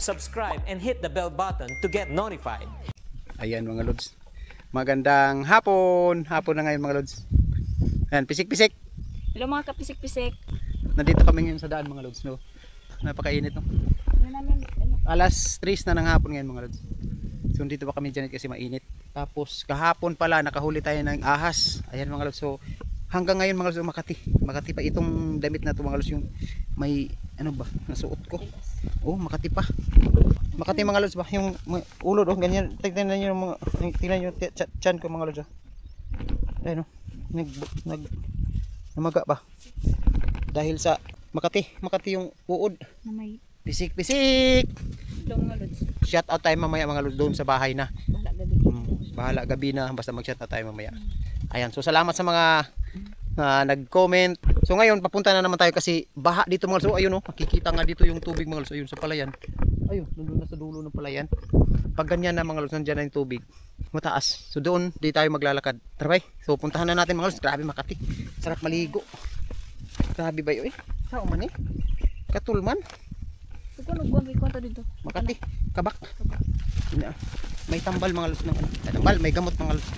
subscribe and hit the bell button to get notified. Ayan mga lods. Magandang hapon. Hapon na ngayon mga lods. Ayan, pisik-pisik. Hello mga kapisik-pisik. Nandito kami ngayon sa daan mga lods. No? Napakainit no. Alas 3 na ng hapon ngayon mga lods. So dito pa kami dyan kasi mainit. Tapos kahapon pala nakahuli tayo ng ahas. Ayan mga lods. So hanggang ngayon mga lods Makati. Makati pa itong damit na to mga lods. Yung may ano ba nasuot ko. Oh Makati pa. Makati mga lods ba. Yung ulo oh ganyan. Tignan niyo mga tingnan niyo tiyan ko mga lods. Ayun oh. Namaga ba? Dahil sa Makati yung uod. Na may Pisik-pisik. mga lods. Shout out tayo mamaya mga lods doon sa bahay na. Bahala gabi. Bahala gabi na basta mag-shout out tayo mamaya. Ayan, so salamat sa mga nag-comment. So ngayon papunta na naman tayo kasi baha dito mga lods. So ayun oh, makikita nga dito yung tubig mga lods. Ayun sa palayan. Ayun, doon na sa dulo ng palayan. Pag ganyan na mga lods, nandiyan na yung tubig. Mataas. So doon, di tayo maglalakad. Tara bay. So puntahan na natin mga lods. Grabe Makati. Sarap maligo. Grabe ba yun eh? Sao man eh? Katulman. Ito nagbuwan kay kwanta dito. Makati. Kabak. May tambal mga lods ng ano. Tambal, may gamot mga lods.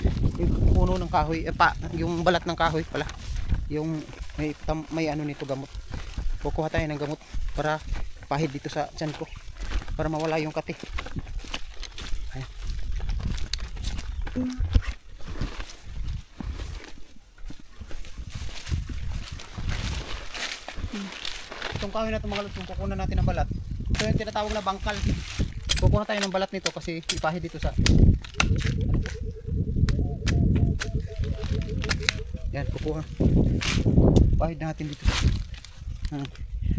Yung puno ng kahoy. Yung balat ng kahoy pala. Yung may ano nito gamot. Kukuha tayo ng gamot para pahid dito sa tiyan ko. Para mawala yung kati. Ayan. Itong kahoy na ito mga lods, kung kukunan natin ng balat, ito yung tinatawag na bangkal. Kukuha tayo ng balat nito kasi ipahid dito sa yan, kukuha. Pahid natin dito.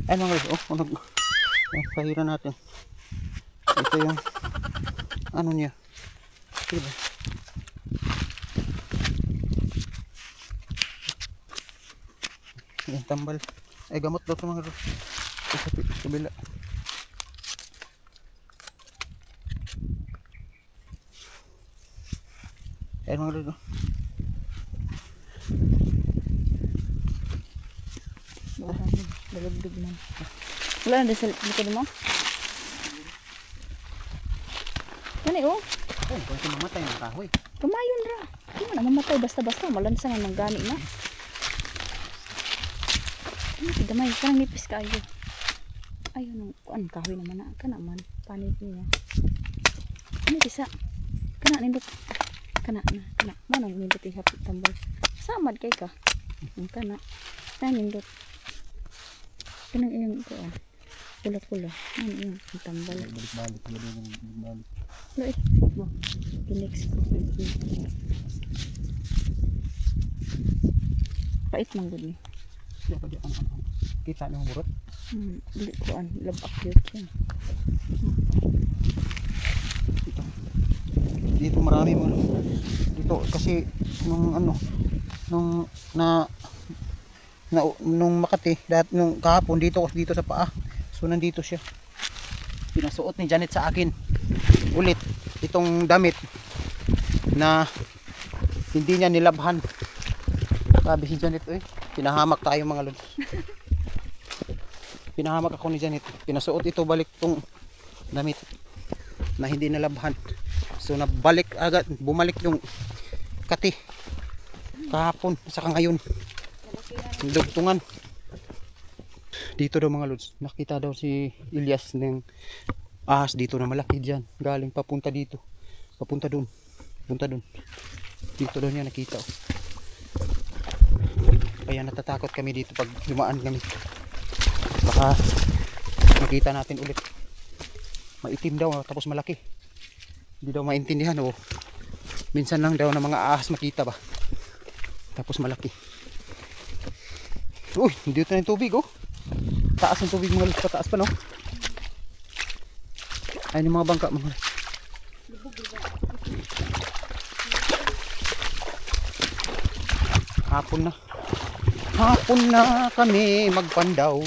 Ayan mga lods, pahiran natin. Ito yung ano niya. Diba? Yan, tambal. Ay gamot daw ito mga lods. Sa kabila. Ayan mga lods. Balagdag man. Wala na sa likod mo? Gani oh. Oh, kung mamatay ng kahoy. Kamayon ra. Hindi na mamatay basta-basta. Malansa nga ng gani na. Gamay, kanang nipis ka ayo. Ayun, ang kahoy naman na. Kana man, panit niya. Ano bisa? Kana nindot. Kana. Manong nindot ihapit tambal. Samad kay ka. Kana. Kana nindot. Kanang iyang ito ah. Pula-pula. Ano iyang tambal. Balik-balik. Lo eh. Kinex ko. Pait man gud ni. Kita niyo ang burot? Dili ko an labak yun. Dito marami mo. Dito kasi nung Makati nung kahapon dito sa paa. So nandito siya. Pinasuot ni Janet sa akin ulit itong damit na hindi niya nilabhan. Sabi si Janet pinahamak tayo mga lods. Pinahamak ako ni Janet. Pinasuot ito balik tong damit na hindi nalabhan. So nabalik agad, bumalik yung kati kahapon saka ngayon. Dugtungan. Dito daw mga lods, nakita daw si Ilyas ng ahas dito na malaki diyan. Galing papunta dito. Papunta doon. Dito daw niya nakita. Kaya natatakot kami dito pag dumaan kami. Baka makita natin ulit. Maitim daw tapos malaki. Hindi daw maintindihan minsan lang daw na mga ahas makita ba. Tapos malaki. Uy, dito na yung tubig Taas ng tubig mga lods, pataas pa no. Ayun yung mga bangka mga lods. Hapon na kami magpandaw.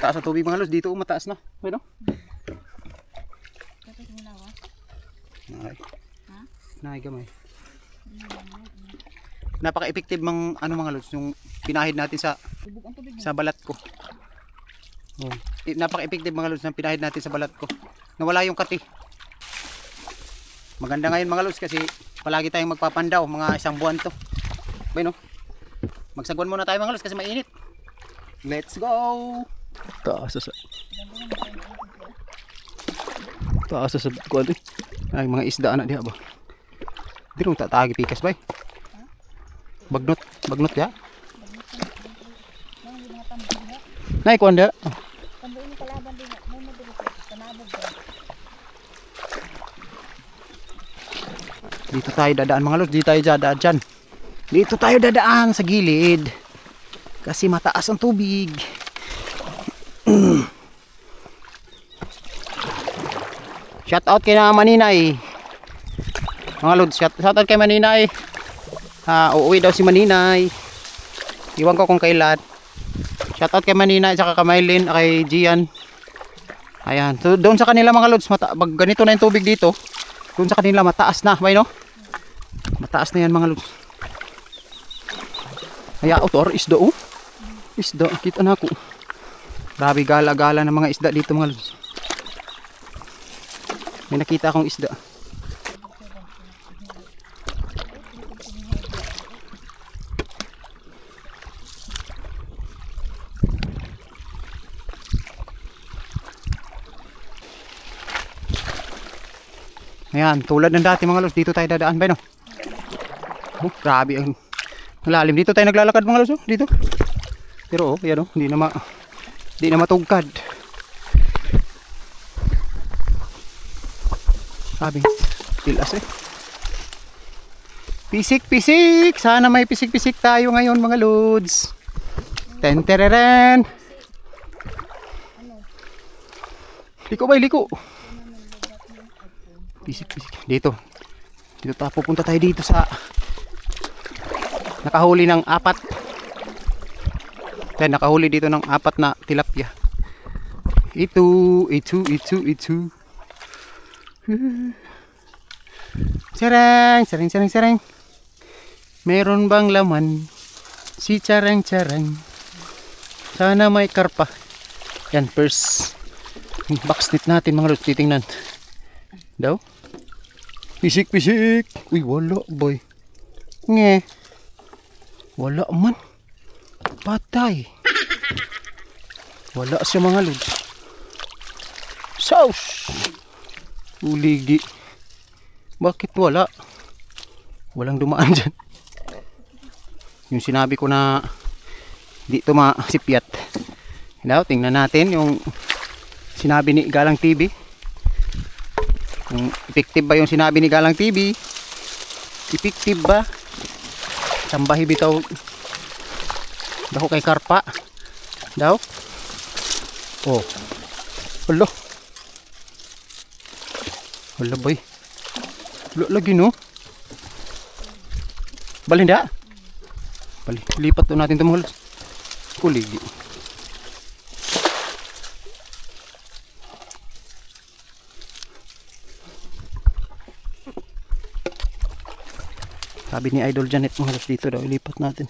Taas ang tubig mga lods. Dito mataas na. Ayun o. Nay gamay. Napaka-effective mang ano mga lods yung pinahid natin sa balat ko. Oh. Napaka-effective mga lods ng pinahid natin sa balat ko. Nawala yung kati. Maganda ngayon mga lods kasi palagi tayong magpapandaw, mga 1 buwan to. Bueno, magsagwan muna tayo mga lods kasi mainit. Let's go. Taas sa kuan eh. Ay mga isda anak diha ba. Dito tatagi pikas bay. Bagnot ya. Nay kuan da. Dito tayo dadaan mga lods, dito tayo dadaan dyan. Dito tayo dadaan sa gilid. Kasi mataas ang tubig. Shout out kay na Maninay. Mga lods, shout out kay Maninay. Uuwi daw si Maninay. Iwan ko kung kailan. Shout out kay Maninay, saka kay Maylin, kay Gian. Ayan, so, doon sa kanila mga lods, pag ganito na yung tubig dito, doon sa kanila mataas na, bay no? Mataas na yan mga lods. Kaya ito, isda oh. Isda, kita na ako. Grabe gala-gala ng mga isda dito mga lods. May nakita akong isda. Ayan, tulad ng dati mga lods, dito tayo dadaan ba no? Oh, grabe ang lalim. Dito tayo naglalakad mga lods, oh, dito. Pero oh, yan oh, hindi na matugkad. Sabi, tilas eh. Pisik. Sana may pisik tayo ngayon mga lods. Tentereren. Liko ba, liko. Pisik. Dito tayo, pupunta tayo dito sa nakahuli ng 4. Kaya nakahuli dito ng 4 na tilapia. Ito. Sarang. Meron bang laman si charang? Sana may karpa. Yan, first box net natin mga lods, titingnan daw. Pisik. Uy, wala boy. Wala man. Patay. Wala siya mga lods. Sauce. Uligi. Bakit wala? Walang dumaan dyan. Yung sinabi ko na dito masipyat. Daw, tingnan natin yung sinabi ni Galang TV. Kung effective ba yung sinabi ni Galang TV. Effective ba? Sambahi bitaw dako kay karpa daw. Oh, wala boy, wala lagi no. Balinda lipat to natin ito mga lods. Kuligi. Sabi ni Idol Janet mga lods, dito daw ilipat natin.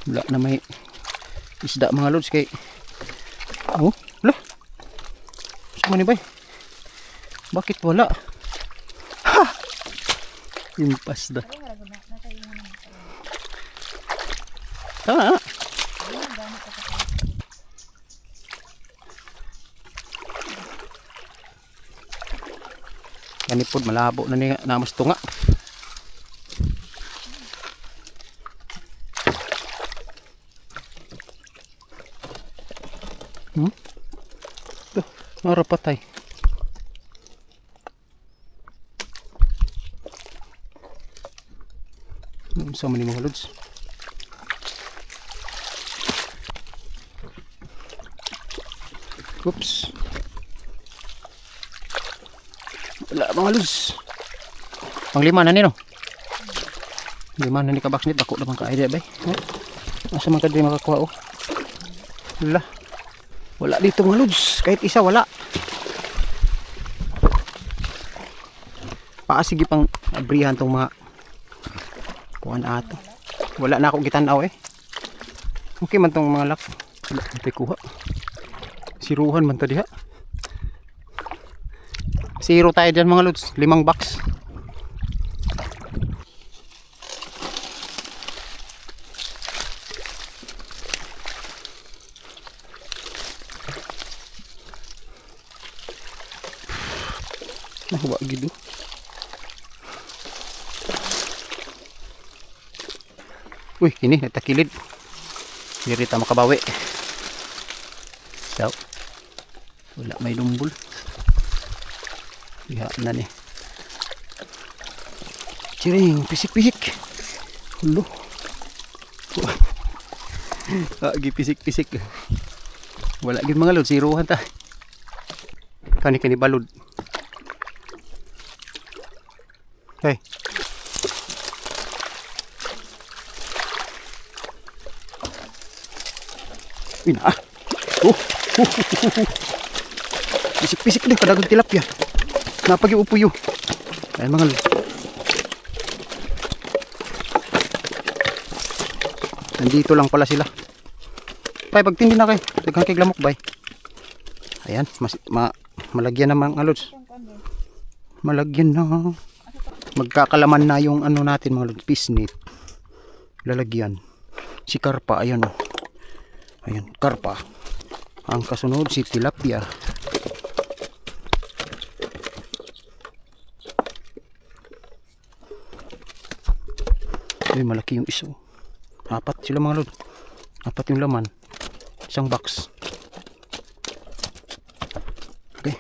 Wala na may isda mga lods kay oh, wala. Sama ni bay. Bakit wala? Ha! Impas da. Tama. Kanipod malabo na niya namas tunga. Nara patay. Sama ni mga lods. Oops. Wala mga lods. Pang 5 na nino. Di man ni kabaksnit ako naman ka idea bay. Asa man ka di makakuha oh. Wala dito mga lods, kahit isa wala. Sige pang abrihan tong mga kuan ato. Wala na akong gitanaw eh. Okay man tong mga lak. Wala natin kuha. Siruhan man ta diha. Zero tayo dyan mga lods, 5 box. Nakuha gitu. Uy, ini natakilid. Diri ta makabawi. Daw. Wala may lumbol. Iha na ni. Ciring, pisik-pisik. Hulo. Agi pisik-pisik. Wala gid mga lod, siruhan ta. Kani balod. Hey. Ina. Pisik-pisik din kadagang tilapia. Napagi upuyo. Ay mga nandito lang pala sila. Bay, pagtindi na kayo. Daghang kay glamok bay. Ayan, malagyan na mga lods. Malagyan na. Magkakalaman na yung ano natin mga lods, pisnit. Lalagyan. Si karpa, ayan o. Ayan, karpa. Ang kasunod si tilapia. Ay, malaki yung iso. 4 sila mga lod. 4 yung laman. Isang box. Okay.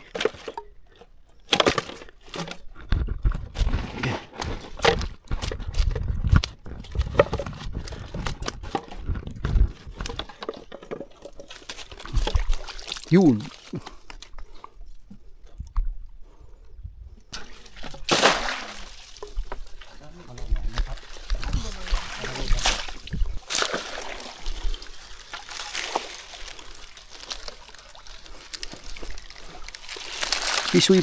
Okay. Yun.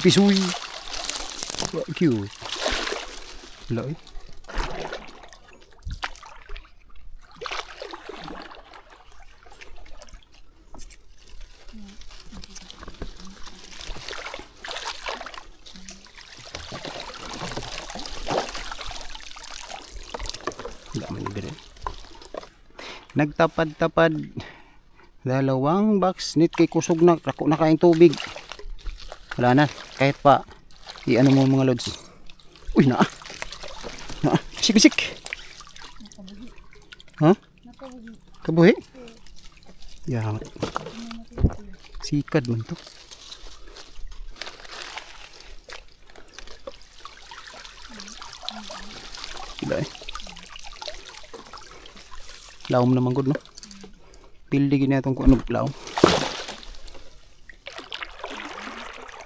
Pisuy. Wah, cute. Wala eh. Wala man ibigay. Nagtapad-tapad. 2 box nit kay kusog na. Rako na kayong tubig. Wala na, kahit pa i-ano mo mga lods. Uy, na. Bisik. Ha? Kabuhi? Ya. Sikad man to. Gila eh. Laom naman good no. Pildi gini atong kung ano laom.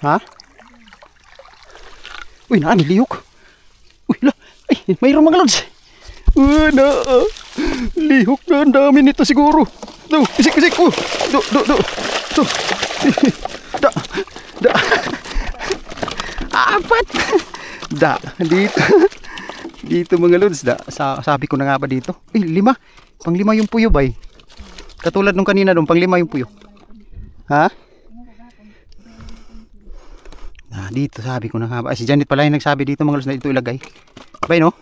Ha? Uy, nilihok. Uy, ay, mayroong mga lods. Uy, lihok na, ang dami nito siguro. Do, pisik. Do. Apat. Dito mga lods. Sabi ko na nga ba dito. Uy, 5. Pang 5 yung puyo bay. Katulad nung kanina doon, pang 5 yung puyo. Ha? Dito sabi ko na nga ba. Si Janet pala yung nagsabi dito mga lods na dito ilagay. Bay no?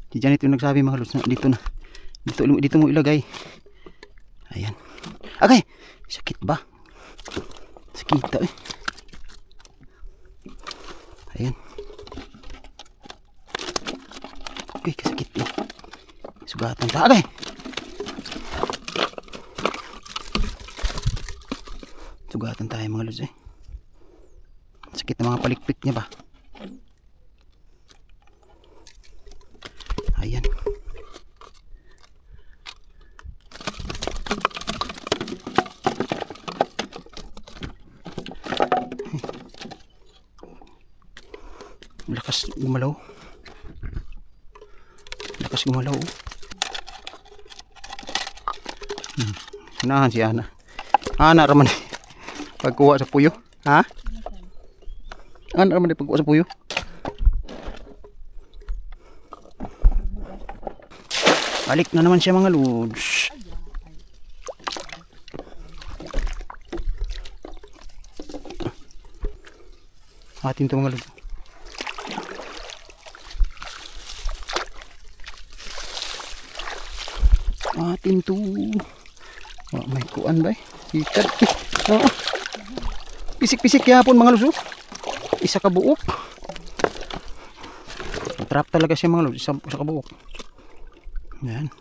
Si Janet yung nagsabi mga lods na dito na. Dito mo ilagay. Ayan. Okay. Sakit ba? Sakit eh. Ayan. Okay, kasakit eh. Sugatan ta. Okay. Sugatan tayo mga lods eh. Sakit na mga palikpik niya ba? Ayan. Lakas gumalaw. lakas gumalaw. Unahan si Ana. Ana raman pagkuha sa puyo. Ha? Ana raman pagkuha sa puyo. Balik na naman siya mga lods. Atin to mga lods. Atin to. Oh, may kuan ba? Ikat. Oh. Pisik-pisik yapon mga lods. Isa ka buok. Trap talaga siya mga lods. Isa ka buok. Yan.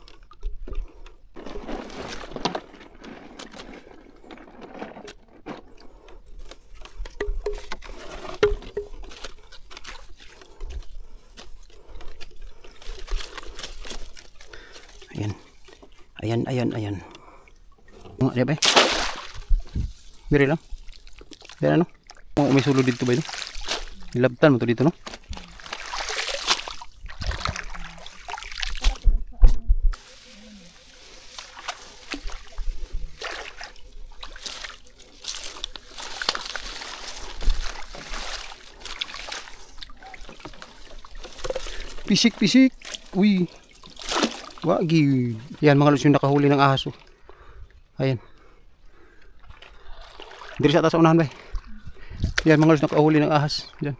Ayan. Di ba? Biri lang. Yan ano? May sulod dito ba yun? Nilabtan mo to dito no? Pisik. Uy. Wagi. Yan mga lods yung nakahuli ng ahas. Oh. Ayan. Diri sa atas unahan ba? Yan mga lods nakahuli ng ahas. Yan.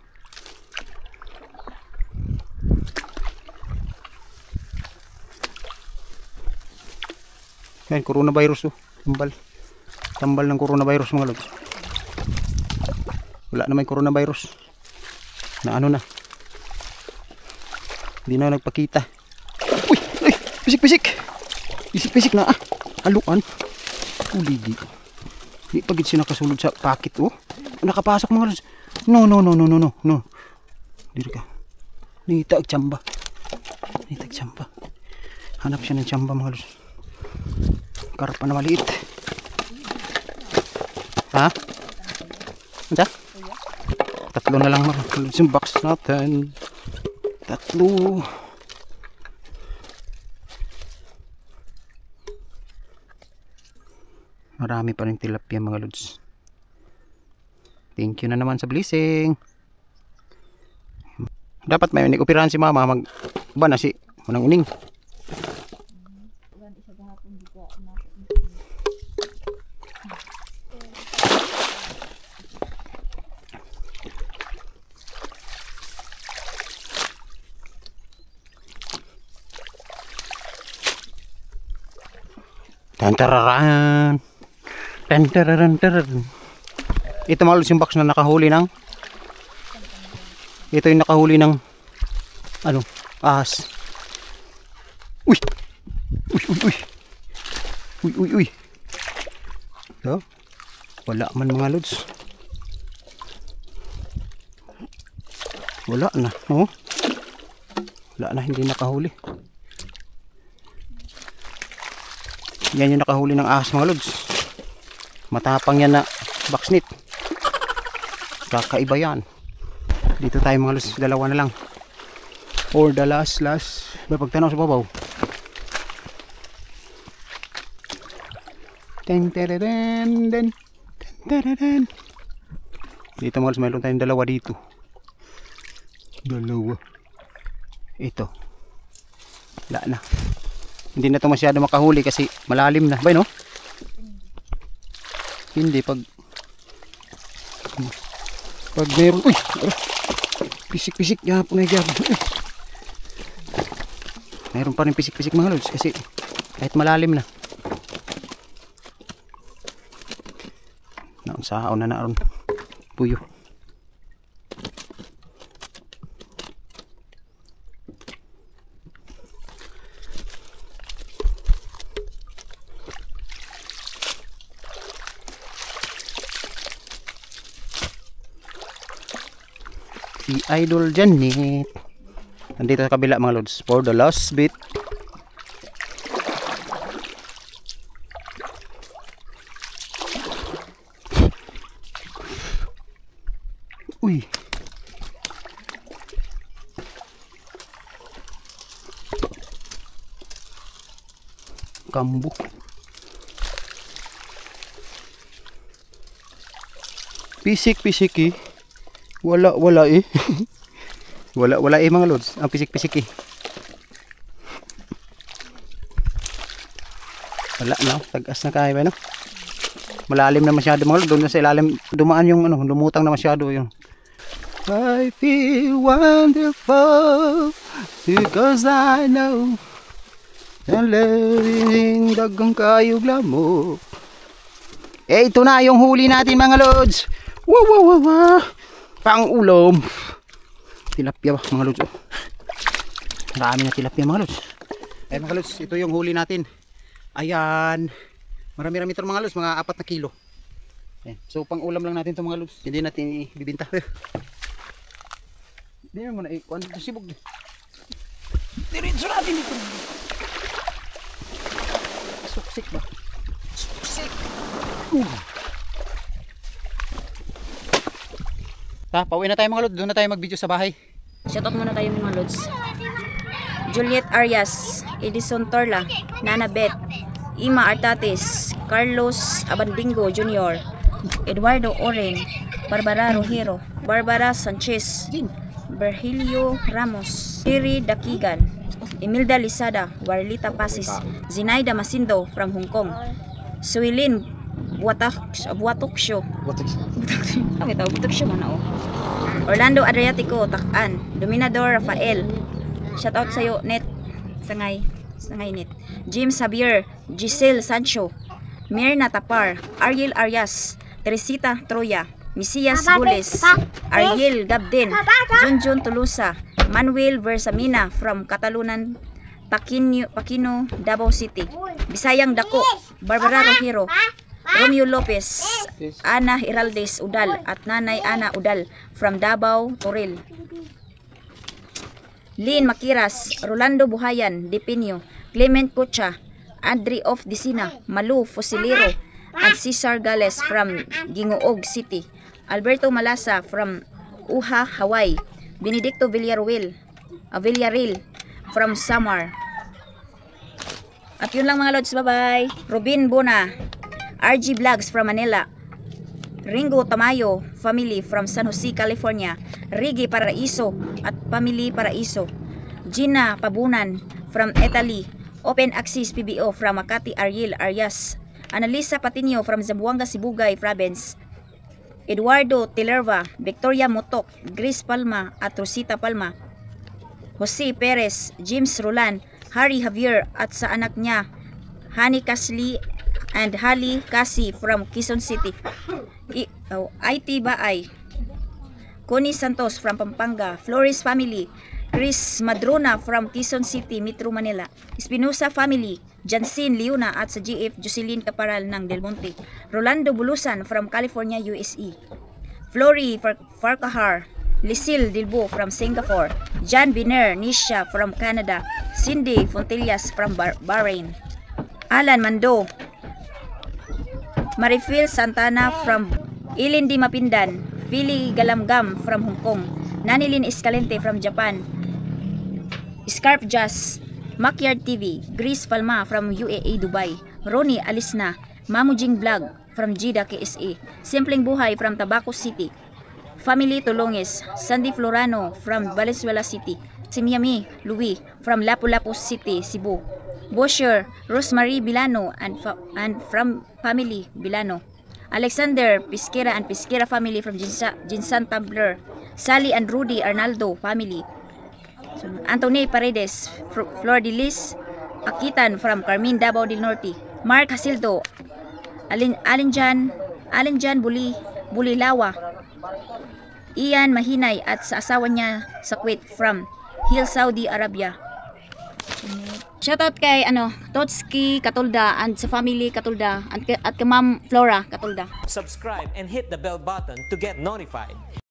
Yan coronavirus oh. Tambal ng coronavirus mga lods. Wala na may coronavirus. Na ano na. Hindi na nagpakita. Uy! Pisik na ah. Haluan. Uligi. Di pagit siya nakasulod sa pakit oh. Nakapasok mga lods. No. Diri ka. Nitag tsamba. Hanap siya ng tsamba mga lods. Karpa na maliit. Ha? Anta? Tatlo na lang mga lods yung box natin. Tatlo. Marami pa rin tilapia mga lods. Thank you na naman sa blessing. Dapat may operahan si mama mag ba na si manang uning. Tantararan. Ito mga lods yung box na nakahuli ng ito yung nakahuli ng ano, ahas. Uy. So, wala man mga lods. Wala na, oh. Wala na, hindi nakahuli. Yan yung nakahuli ng ahas mga lods. Matapang yan na boxnit. Kakaiba yan. Dito tayo mga lods, dalawa na lang. Or the last. May pagtanaw sa babaw. Dito mga lods, mayroon tayong dalawa dito. Dalawa. Ito. Wala na. Hindi na ito masyado makahuli kasi malalim na. Bay no? Hindi pag meron. Uy! Pisik yapon na yapon. Meron pa rin pisik mga lods kasi kahit malalim na. Naon sa na naron puyo. Si Idol Janet nandito sa kabila mga lods for the last bit. Uy, Kambo. Pisik eh. Wala eh. wala eh mga lods. Ang pisik eh. Wala na, tagas na kaya ba no? Malalim na masyado mga lods. Doon na sa ilalim dumaan yung ano, lumutang na masyado yung. I feel wonderful because I know I'm living dagang kayog lamo. Ito na yung huli natin mga lods. Wow. Pang ulam. Tilapia ba mga lods? Marami na tilapia mga lods. Eh mga lods, ito yung huli natin. Ayan. Marami-rami ito mga lods, mga 4 na kilo. Ayan. So pang ulam lang natin ito mga lods. Hindi natin ibibinta. Hindi mo na ikuan ito sibog. Diretso natin ito. Suksik ba? Suksik. Pauwi na tayo mga lods. Doon na tayo mag-video sa bahay. Shoutout muna tayo mga lods. Juliet Arias, Edison Torla, Nana Beth, Ima Artates, Carlos Abandingo Jr., Eduardo Oren, Barbara Rojero, Barbara Sanchez, Virgilio Ramos, Siri Dakigan, Emilda Lisada, Warlita Pasis, Zinaida Masindo from Hong Kong, Suilin Buatoksyo, Orlando Adriatico, Takan, Dominador Rafael, shoutout sa'yo, Net, Sangay Net, James Xavier, Giselle Sancho, Mirna Tapar, Ariel Arias, Teresita Troya, Misias Gules, Ariel Gabden, Junjun Tulusa, Manuel Versamina from Catalunan, Pakino, Davao City, Bisayang Dako, Barbara Rojero, Romeo Lopez, Ana Heraldes Udal at Nanay Ana Udal from Davao, Toril, Lynn Makiras, Rolando Buhayan, Depinyo, Clement Cocha, Adri of Disina, Malu Fosilero, and Cesar Gales from Gingoog City, Alberto Malasa from Uha, Hawaii, Benedicto Villarreal from Samar. At yun lang mga lods, bye-bye. Robin Bona, RG Vlogs from Manila, Ringo Tamayo family from San Jose, California, Rigi Paraiso at family Paraiso, Gina Pabunan from Italy, Open Access PBO from Makati, Ariel Arias, Analisa Patinio from Zamboanga, Sibugay Province, Eduardo Tilerva, Victoria Motok, Grace Palma at Rosita Palma, Jose Perez, James Roland, Harry Javier at sa anak niya, Hani Kasli and Hali Kasi from Quezon City, IT Baay, Connie Santos from Pampanga, Flores family, Chris Madrona from Quezon City, Metro Manila, Espinosa family, Jansin Leona at sa GF Jocelyn Caparal ng Del Monte, Rolando Bulusan from California, USA, Flory Farkahar, Lisil Dilbo from Singapore, John Biner Nisha from Canada, Cindy Fontillas from Bahrain, Alan Mando, Marifil Santana from Ilindi Mapindan, Philly Galamgam from Hong Kong, Nanilin Escalente from Japan, Scarf Jazz, Makyard TV, Grace Palma from UAE Dubai, Ronnie Alisna, Mamujing Vlog from Jeddah KSA, Simpleng Buhay from Tabaco City, Family Tulonges, Sandy Florano from Valenzuela City, Simiami Louis from Lapu-Lapu City, Cebu, Bosher Rosemary Bilano and from Family Bilano, Alexander Pisquera and Pisquera family from Jinsan Tabler, Sally and Rudy Arnaldo family, Anthony Paredes, Flor de Lis Akitan from Carmen, Davao del Norte, Mark Hasildo, Alinjan Bulilawa, Ian Mahinay at sa asawa niya sa Kuwait from Hill, Saudi Arabia. Shoutout kay Totski Katulda and sa family Katulda at kay Ma'am Flora Katulda. Subscribe and hit the bell button to get notified.